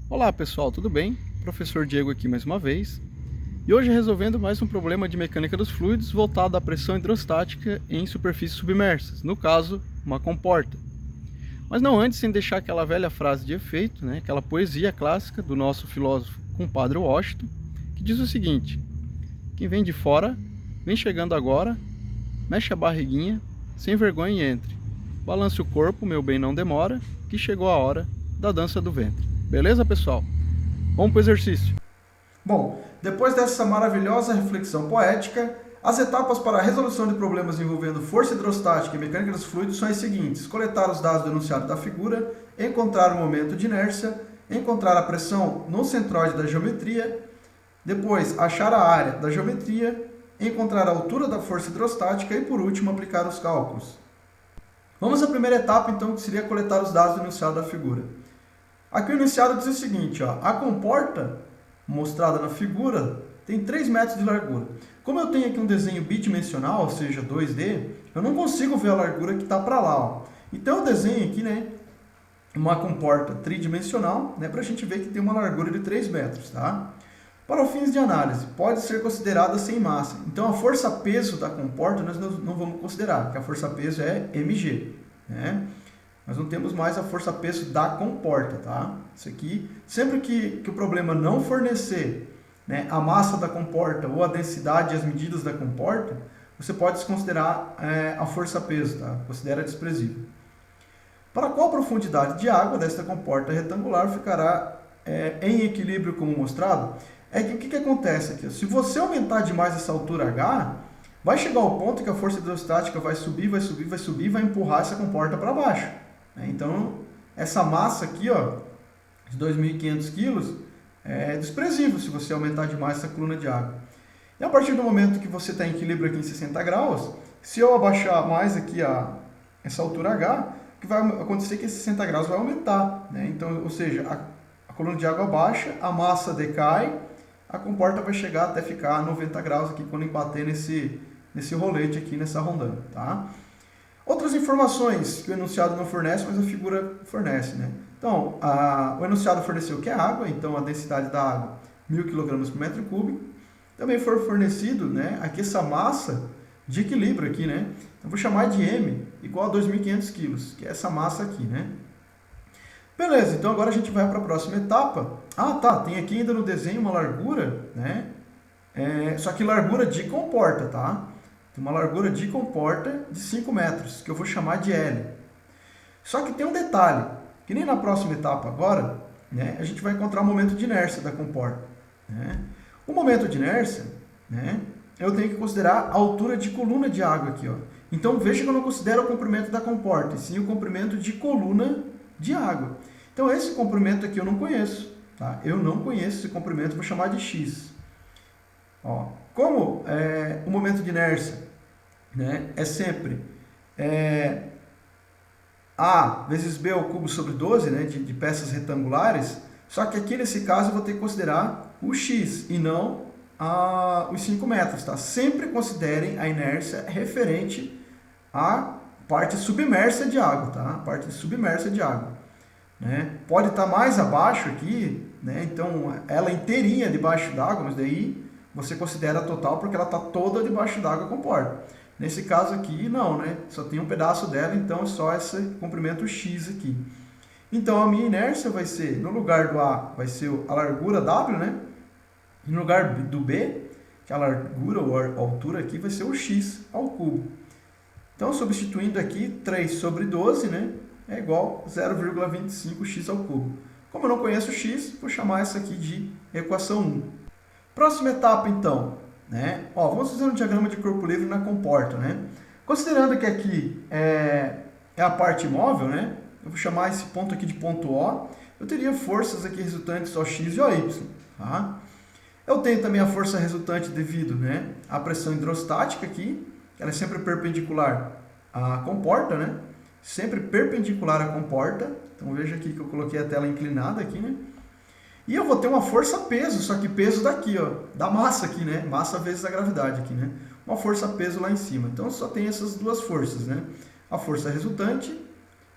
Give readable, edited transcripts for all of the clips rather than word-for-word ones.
Olá pessoal, tudo bem? Professor Diego aqui mais uma vez. E hoje resolvendo mais um problema de mecânica dos fluidos voltado à pressão hidrostática em superfícies submersas, no caso, uma comporta. Mas não antes sem deixar aquela velha frase de efeito, aquela poesia clássica do nosso filósofo compadre Washington, que diz o seguinte: quem vem de fora, vem chegando agora, mexe a barriguinha, sem vergonha e entre. Balance o corpo, meu bem, não demora, que chegou a hora da dança do ventre. Beleza, pessoal? Vamos pro exercício. Bom, depois dessa maravilhosa reflexão poética, as etapas para a resolução de problemas envolvendo força hidrostática e mecânica dos fluidos são as seguintes: coletar os dados do enunciado da figura, encontrar o momento de inércia, encontrar a pressão no centroide da geometria, depois achar a área da geometria, encontrar a altura da força hidrostática e, por último, aplicar os cálculos. Vamos à primeira etapa, então, que seria coletar os dados do enunciado da figura. Aqui o enunciado diz o seguinte: a comporta mostrada na figura tem 3 metros de largura. Como eu tenho aqui um desenho bidimensional, ou seja, 2D, eu não consigo ver a largura que está para lá. Então eu desenho aqui uma comporta tridimensional para a gente ver que tem uma largura de 3 metros. Tá? Para fins de análise, pode ser considerada sem massa. Então a força-peso da comporta nós não vamos considerar, porque a força-peso é mg. Nós não temos mais a força-peso da comporta, tá? Isso aqui, sempre que o problema não fornecer a massa da comporta ou a densidade e as medidas da comporta, você pode desconsiderar a força-peso, tá? Considera desprezível. Para qual profundidade de água desta comporta retangular ficará em equilíbrio como mostrado? É que o que acontece aqui? Se você aumentar demais essa altura H, vai chegar ao ponto que a força hidrostática vai subir, vai subir, vai subir, vai empurrar essa comporta para baixo. Então, essa massa aqui, ó, de 2.500 kg, é desprezível se você aumentar demais essa coluna de água. E a partir do momento que você está em equilíbrio aqui em 60 graus, se eu abaixar mais aqui essa altura H, o que vai acontecer é que esses 60 graus vai aumentar. Então, ou seja, a coluna de água baixa, a massa decai, a comporta vai chegar até ficar a 90 graus aqui quando bater nesse rolete aqui, nessa rondana. Tá? Outras informações que o enunciado não fornece, mas a figura fornece. Então, o enunciado forneceu que é água, então a densidade da água 1.000 kg por metro cúbico. Também foi fornecido aqui essa massa de equilíbrio aqui. Então, vou chamar de M igual a 2.500 kg, que é essa massa aqui. Beleza, então agora a gente vai para a próxima etapa. Tem aqui ainda no desenho uma largura, só que largura de comporta, tá? Tem uma largura de comporta de 5 metros, que eu vou chamar de L. Só que tem um detalhe, que nem na próxima etapa agora, a gente vai encontrar o momento de inércia da comporta. O momento de inércia, eu tenho que considerar a altura de coluna de água aqui. Ó. Então veja que eu não considero o comprimento da comporta, e sim o comprimento de coluna de água. Então esse comprimento aqui eu não conheço. Tá? Eu não conheço esse comprimento, vou chamar de X. Ó, como o momento de inércia é sempre A vezes B ao cubo sobre 12, de peças retangulares, só que aqui nesse caso eu vou ter que considerar o X e não os 5 metros. Tá? Sempre considerem a inércia referente à parte submersa de água. Tá? A parte submersa de água. Pode estar mais abaixo aqui, então ela inteirinha debaixo d'água, mas daí você considera a total porque ela está toda debaixo d'água com porta. Nesse caso aqui, não, só tem um pedaço dela, então é só esse comprimento X aqui. Então a minha inércia vai ser, no lugar do A, vai ser a largura W, e no lugar do B, que é a largura ou a altura aqui, vai ser o X ao cubo. Então, substituindo aqui, 3 sobre 12, é igual a 0,25x ao cubo. Como eu não conheço x, vou chamar essa aqui de equação 1. Próxima etapa, então. Vamos fazer um diagrama de corpo livre na comporta. Considerando que aqui é a parte móvel, eu vou chamar esse ponto aqui de ponto O, eu teria forças aqui resultantes OX e OY. Tá? Eu tenho também a força resultante devido à pressão hidrostática aqui, ela é sempre perpendicular à comporta, sempre perpendicular à comporta. Então veja aqui que eu coloquei a tela inclinada aqui, E eu vou ter uma força-peso, só que peso daqui, ó, da massa aqui, Massa vezes a gravidade aqui, Uma força-peso lá em cima. Então só tem essas duas forças, A força resultante,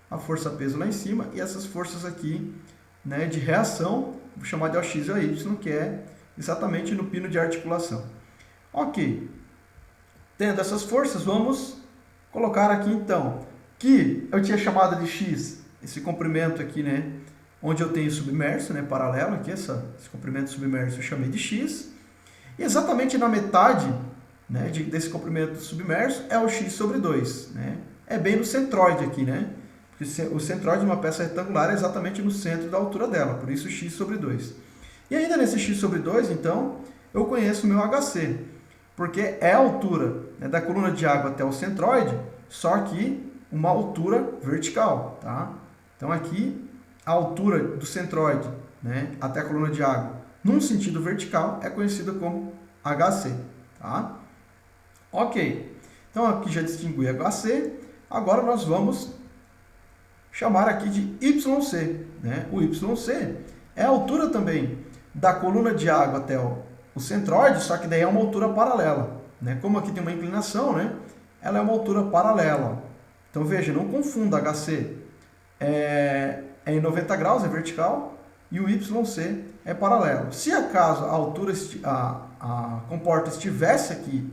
a força-peso lá em cima e essas forças aqui né, de reação, vou chamar de OX e OY, que é exatamente no pino de articulação. Ok. Tendo essas forças, vamos colocar aqui então, que eu tinha chamado de X, esse comprimento aqui, né, onde eu tenho submerso, né, paralelo aqui, esse comprimento submerso eu chamei de X. E exatamente na metade, né, desse comprimento submerso é o X sobre 2. Né? É bem no centroide aqui, né? Porque o centroide de uma peça retangular é exatamente no centro da altura dela, por isso X sobre 2. E ainda nesse X sobre 2, então, eu conheço o meu HC, porque é a altura, né, da coluna de água até o centroide, só que uma altura vertical. Tá? Então aqui, a altura do centroide, né, até a coluna de água, num sentido vertical, é conhecida como HC. Tá? Ok. Então aqui já distingui HC. Agora nós vamos chamar aqui de YC. Né? O YC é a altura também da coluna de água até o centroide, só que daí é uma altura paralela. Né? Como aqui tem uma inclinação, né? Ela é uma altura paralela. Então veja, não confunda, HC é em 90 graus, é vertical, e o YC é paralelo. Se acaso a altura, a comporta estivesse aqui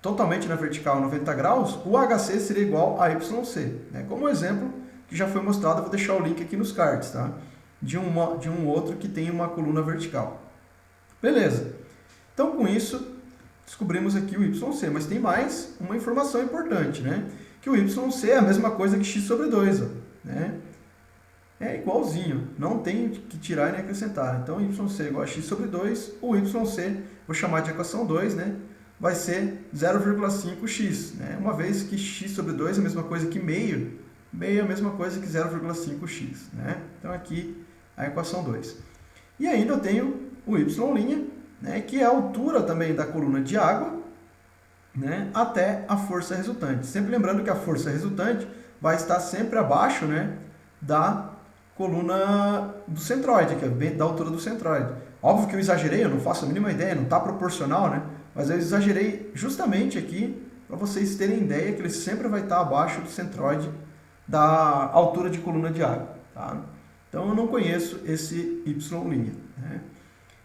totalmente na vertical, 90 graus, o HC seria igual a YC. Né? Como exemplo que já foi mostrado, eu vou deixar o link aqui nos cards, tá? De um outro que tem uma coluna vertical. Beleza. Então, com isso, descobrimos aqui o YC, mas tem mais uma informação importante, né? Que o YC é a mesma coisa que X sobre 2, ó, né? É igualzinho, não tem que tirar e nem acrescentar. Então, YC é igual a X sobre 2, o YC, vou chamar de equação 2, né? Vai ser 0,5x, né? Uma vez que X sobre 2 é a mesma coisa que meio é a mesma coisa que 0,5x, né? Então, aqui a equação 2. E ainda eu tenho o Y', né, que é a altura também da coluna de água, né, até a força resultante. Sempre lembrando que a força resultante vai estar sempre abaixo, né, da coluna do centroide, que é bem da altura do centroide. Óbvio que eu exagerei, eu não faço a mínima ideia, não está proporcional, né, mas eu exagerei justamente aqui para vocês terem ideia que ele sempre vai estar abaixo do centroide da altura de coluna de água. Tá? Então eu não conheço esse Y', né,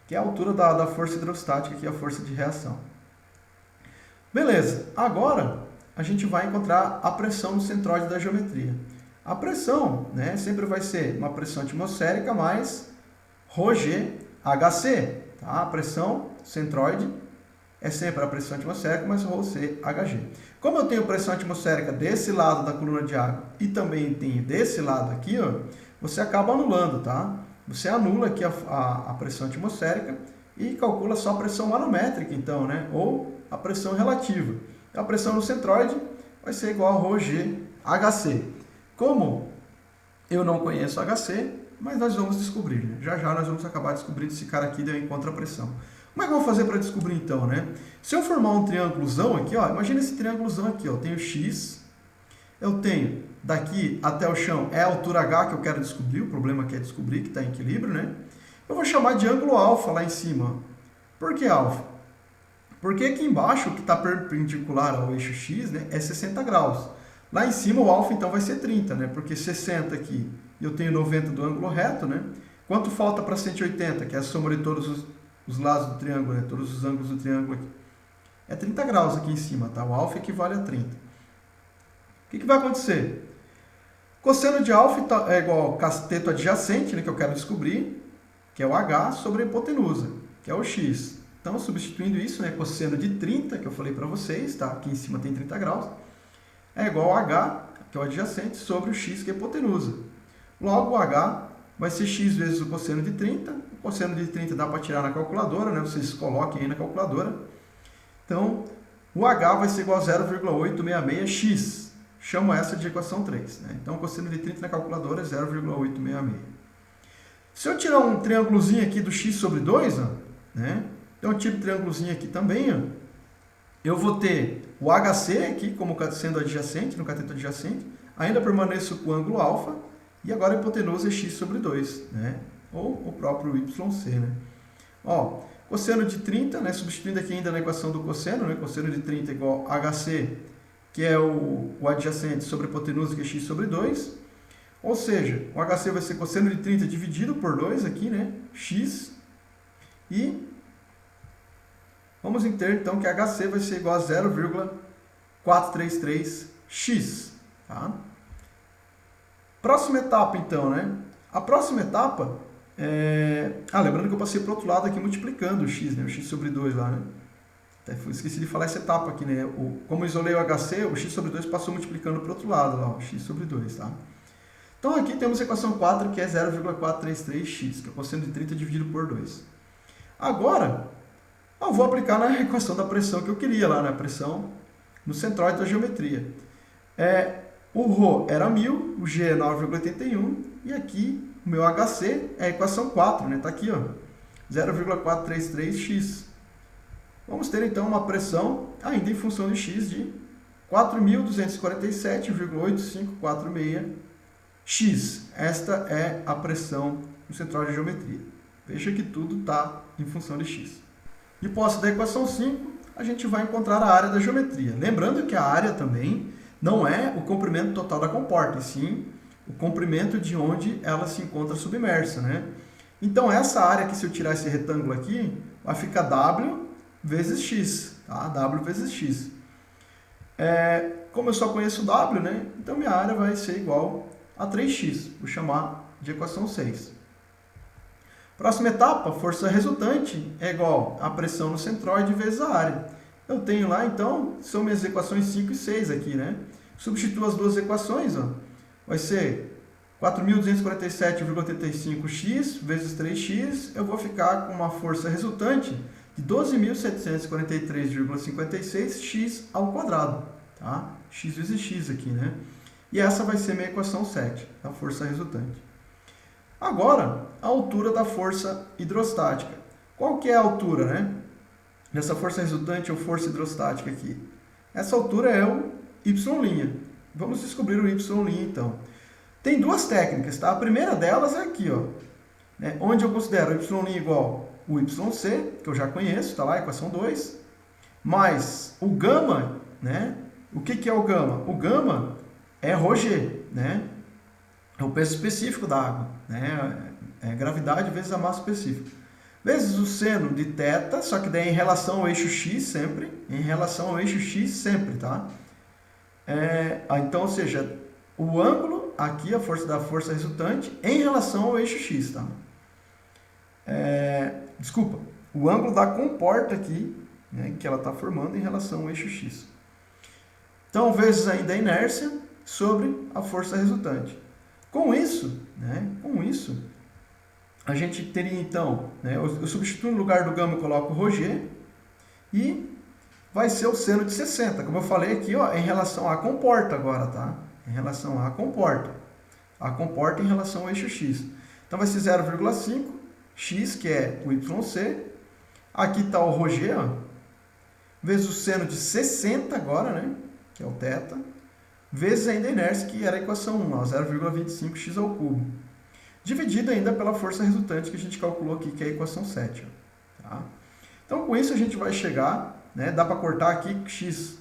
que é a altura da força hidrostática, que é a força de reação. Beleza, agora a gente vai encontrar a pressão no centroide da geometria. A pressão, né, sempre vai ser uma pressão atmosférica mais ρg/hc. Tá? A pressão centroide é sempre a pressão atmosférica mais ρc/hg. Como eu tenho pressão atmosférica desse lado da coluna de água e também tenho desse lado aqui, ó, você acaba anulando, tá? Você anula aqui a pressão atmosférica e calcula só a pressão manométrica, então, né? Ou a pressão relativa. A pressão no centroide vai ser igual a ρg/hc. Como eu não conheço HC, mas nós vamos descobrir, né? Já já nós vamos acabar descobrindo se esse cara aqui deu encontra a pressão. Como é que eu vou fazer para descobrir então, né? Se eu formar um triângulozão aqui, ó, imagina esse triângulozão aqui, ó, eu tenho X, eu tenho daqui até o chão é a altura H que eu quero descobrir, o problema aqui é descobrir que está em equilíbrio, né? Eu vou chamar de ângulo alfa lá em cima. Por que alfa? Porque aqui embaixo, que está perpendicular ao eixo X, né, é 60 graus. Lá em cima o alfa então vai ser 30, né? Porque 60 aqui eu tenho 90 do ângulo reto, né? Quanto falta para 180, que é a soma de todos os lados do triângulo, né? Todos os ângulos do triângulo aqui. É 30 graus aqui em cima, tá? O alfa equivale a 30. O que vai acontecer? Cosseno de alfa é igual ao cateto adjacente, né, que eu quero descobrir, que é o H, sobre a hipotenusa, que é o X. Então, substituindo isso, né, cosseno de 30, que eu falei para vocês, tá? Aqui em cima tem 30 graus, é igual ao H, que é o adjacente, sobre o X, que é a hipotenusa. Logo, o H vai ser X vezes o cosseno de 30. O cosseno de 30 dá para tirar na calculadora, né? Vocês coloquem aí na calculadora. Então, o H vai ser igual a 0,866x. Chamo essa de equação 3. Né? Então, o cosseno de 30 na calculadora é 0,866. Se eu tirar um triângulozinho aqui do x sobre 2, ó, né? Então eu tiro um triângulozinho aqui também, ó, eu vou ter o HC aqui como sendo adjacente, no cateto adjacente, ainda permaneço com o ângulo alfa, e agora a hipotenusa é x sobre 2, né? Ou o próprio YC. Né? Ó, cosseno de 30, né? Substituindo aqui ainda na equação do cosseno, né? Cosseno de 30 é igual a HC, que é o adjacente sobre a hipotenusa, que é x sobre 2. Ou seja, o HC vai ser cosseno de 30 dividido por 2 aqui, né? X. E vamos entender então que HC vai ser igual a 0,433x. Tá? Próxima etapa então, né? A próxima etapa lembrando que eu passei para o outro lado aqui multiplicando o x, né? O x sobre 2 lá, né? Até esqueci de falar essa etapa aqui, né? Como eu isolei o HC, o x sobre 2 passou multiplicando para o outro lado, lá, o x sobre 2, tá? Então aqui temos a equação 4, que é 0,433x, que é o cosseno de 30 dividido por 2. Agora, eu vou aplicar na equação da pressão que eu queria lá, na pressão no centroide da geometria. O ρ era 1000, o g é 9,81, e aqui o meu HC é a equação 4, né? Está aqui, ó, 0,433x. Vamos ter então uma pressão, ainda em função de x, de 4.247,8546 x. Esta é a pressão no centroide de geometria. Veja que tudo está em função de x. E posse da equação 5, a gente vai encontrar a área da geometria. Lembrando que a área também não é o comprimento total da comporta, e sim o comprimento de onde ela se encontra submersa, né? Então, essa área aqui, se eu tirar esse retângulo aqui, vai ficar W vezes x, tá? W vezes x. Como eu só conheço W, né? Então, minha área vai ser igual a 3x. Vou chamar de equação 6. Próxima etapa, força resultante é igual a pressão no centroide vezes a área. Eu tenho lá, então, são minhas equações 5 e 6 aqui, né? Substituo as duas equações, ó. Vai ser 4.247,85x vezes 3x. Eu vou ficar com uma força resultante de 12.743,56x ao quadrado, tá? X vezes x aqui, né? E essa vai ser minha equação 7, da força resultante. Agora, a altura da força hidrostática. Qual que é a altura, né? Dessa força resultante ou força hidrostática aqui? Essa altura é o y'. Vamos descobrir o y' então. Tem duas técnicas, tá? A primeira delas é aqui, ó, né? Onde eu considero o y' igual o yc, que eu já conheço, tá lá, equação 2, mais o gama, né? O que é o gama? O gama é ρg, né? É o peso específico da água, né? É gravidade vezes a massa específica. Vezes o seno de θ, só que daí em relação ao eixo x sempre, tá? Então, ou seja, o ângulo, aqui a força da força resultante, em relação ao eixo x, tá? Desculpa, o ângulo da comporta aqui, né, que ela está formando em relação ao eixo x. Então, vezes ainda a inércia sobre a força resultante. Com isso, a gente teria então, né, eu substituo no lugar do gama, eu coloco ρg, e vai ser o seno de 60, como eu falei aqui, ó, em relação à comporta agora, tá? Em relação à comporta. A comporta em relação ao eixo x. Então vai ser 0,5, x, que é o yc, aqui está o ρg, ó, vezes o seno de 60 agora, né, que é o θ, vezes ainda a inércia, que era a equação 1, 0,25x ao cubo. Dividido ainda pela força resultante que a gente calculou aqui, que é a equação 7. Ó, tá? Então, com isso a gente vai chegar, né, dá para cortar aqui x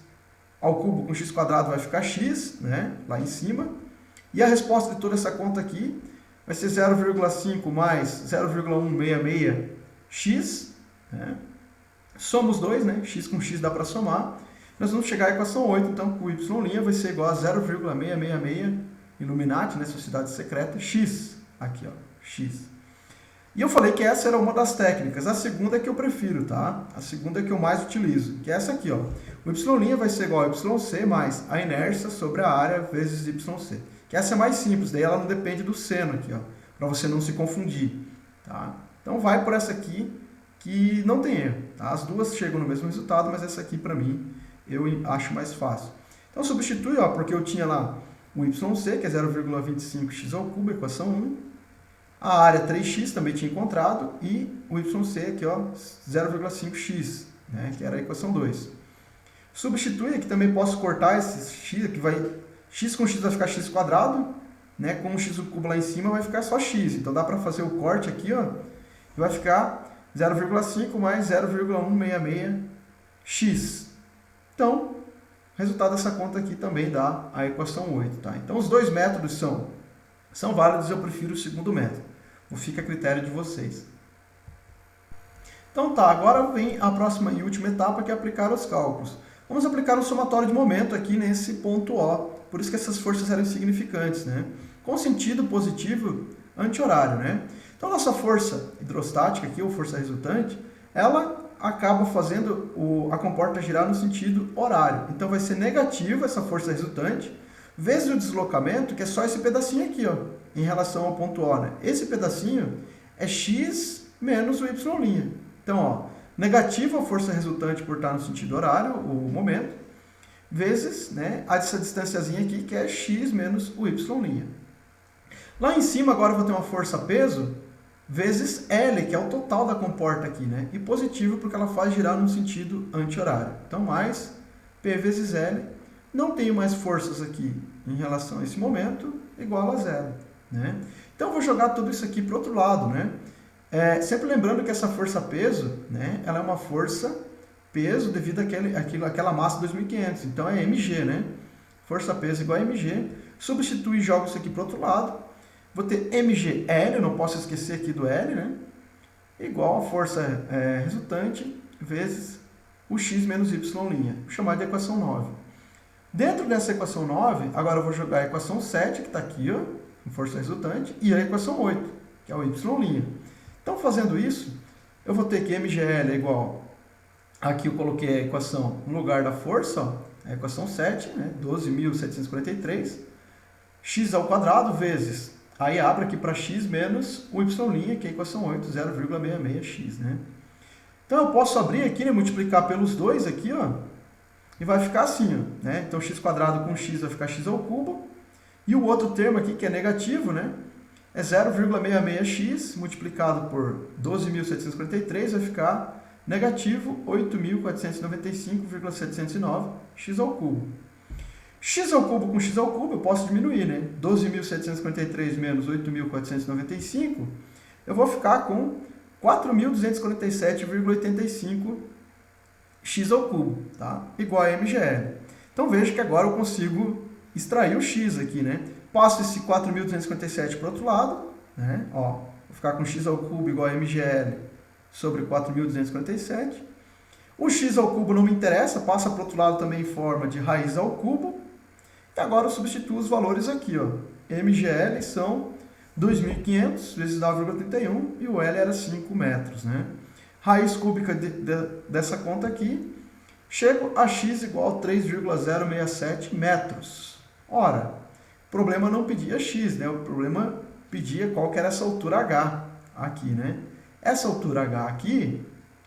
ao cubo com x quadrado vai ficar x, né, lá em cima. E a resposta de toda essa conta aqui vai ser 0,5 mais 0,166x. Né? Soma os dois, né? X com x dá para somar. Nós vamos chegar à equação 8, então, que o y' vai ser igual a 0,666 Illuminati, né, sociedade secreta, x. Aqui, ó, x. E eu falei que essa era uma das técnicas. A segunda é que eu prefiro, tá? A segunda é que eu mais utilizo, que é essa aqui, ó. O y' vai ser igual a yc mais a inércia sobre a área vezes yc. Que essa é mais simples, daí ela não depende do seno aqui, ó, para você não se confundir, tá? Então vai por essa aqui, que não tem erro, tá? As duas chegam no mesmo resultado, mas essa aqui, para mim, eu acho mais fácil. Então substitui, ó, porque eu tinha lá o yc, que é 0,25x ao cubo, equação 1. A área 3x também tinha encontrado, e o yc aqui, ó, 0,5x, né, que era a equação 2. Substitui, aqui também posso cortar esse x, que vai, x com x vai ficar x quadrado, né, com o x ao cubo lá em cima vai ficar só x. Então dá para fazer o corte aqui, ó, e vai ficar 0,5 mais 0,166x. Então, resultado dessa conta aqui também dá a equação 8, tá? Então, os dois métodos são são válidos, eu prefiro o segundo método. Fica a critério de vocês. Então tá, agora vem a próxima e última etapa, que é aplicar os cálculos. Vamos aplicar o somatório de momento aqui nesse ponto O, por isso que essas forças eram insignificantes, né? Com sentido positivo anti-horário, né? Então nossa força hidrostática aqui, ou força resultante, ela acaba fazendo a comporta girar no sentido horário. Então vai ser negativa essa força resultante, vezes o deslocamento, que é só esse pedacinho aqui, ó, em relação ao ponto O, né? Esse pedacinho é x menos o y'. Então, ó, negativa a força resultante por estar no sentido horário, o momento, vezes, né, essa distânciazinha aqui, que é x menos o y'. Lá em cima, agora eu vou ter uma força-peso, vezes L, que é o total da comporta aqui, né? E positivo porque ela faz girar no sentido anti-horário. Então, mais P vezes L. Não tenho mais forças aqui em relação a esse momento, igual a zero, né? Então, eu vou jogar tudo isso aqui para o outro lado, né? Sempre lembrando que essa força-peso, né? Ela é uma força-peso devido àquela massa 2.500. Então, é mg, né? Força-peso igual a mg. Substituo e jogo isso aqui para o outro lado. Vou ter mgL, não posso esquecer aqui do L, né? Igual a força resultante vezes o x menos y'. Vou chamar de equação 9. Dentro dessa equação 9, agora eu vou jogar a equação 7, que está aqui, ó, com força resultante, e a equação 8, que é o y'. Então, fazendo isso, eu vou ter que mgL é igual, aqui eu coloquei a equação no lugar da força, ó, a equação 7, né? 12.743, x ao quadrado vezes... Aí abre aqui para x menos o y', que é a equação 8, 0,66x, né? Então eu posso abrir aqui, né, multiplicar pelos dois aqui, ó, e vai ficar assim, ó, né? Então x quadrado com x vai ficar x ao cubo, e o outro termo aqui, que é negativo, né, é 0,66x multiplicado por 12.743, vai ficar negativo 8.495,709 x ao cubo. X ao cubo com x ao cubo eu posso diminuir, né? 12.753 menos 8.495, eu vou ficar com 4.247,85 x ao cubo, tá? Igual a mgl. Então veja que agora eu consigo extrair o x aqui, né? Passo esse 4.257 para o outro lado, né? Ó, vou ficar com x ao cubo igual a mgl sobre 4.247. O x ao cubo não me interessa, passa para o outro lado também em forma de raiz ao cubo. E agora eu substituo os valores aqui, ó. mgl são 2.500 vezes 9,31 e o L era 5 metros, né? Raiz cúbica dessa conta aqui, chego a x igual a 3,067 metros. Ora, o problema não pedia x, né? O problema pedia qual que era essa altura h aqui, né? Essa altura h aqui,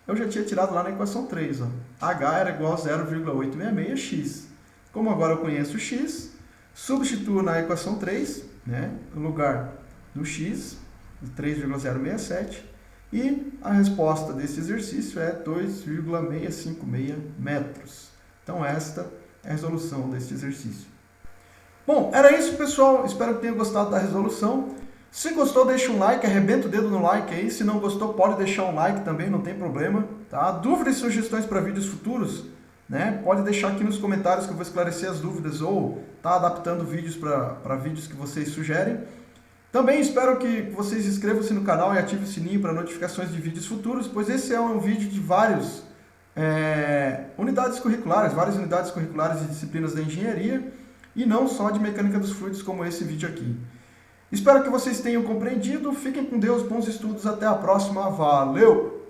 eu já tinha tirado lá na equação 3, ó. H era igual a 0,866x. Como agora eu conheço x, substituo na equação 3, né, no lugar do x, 3,067, e a resposta desse exercício é 2,656 metros. Então, esta é a resolução desse exercício. Bom, era isso, pessoal. Espero que tenham gostado da resolução. Se gostou, deixa um like, arrebenta o dedo no like aí. Se não gostou, pode deixar um like também, não tem problema. Tá? Dúvidas e sugestões para vídeos futuros, né? Pode deixar aqui nos comentários que eu vou esclarecer as dúvidas ou tá adaptando vídeos para vídeos que vocês sugerem. Também espero que vocês inscrevam-se no canal e ativem o sininho para notificações de vídeos futuros, pois esse é um vídeo de várias unidades curriculares de disciplinas da engenharia e não só de mecânica dos fluidos como esse vídeo aqui. Espero que vocês tenham compreendido. Fiquem com Deus, bons estudos, até a próxima. Valeu!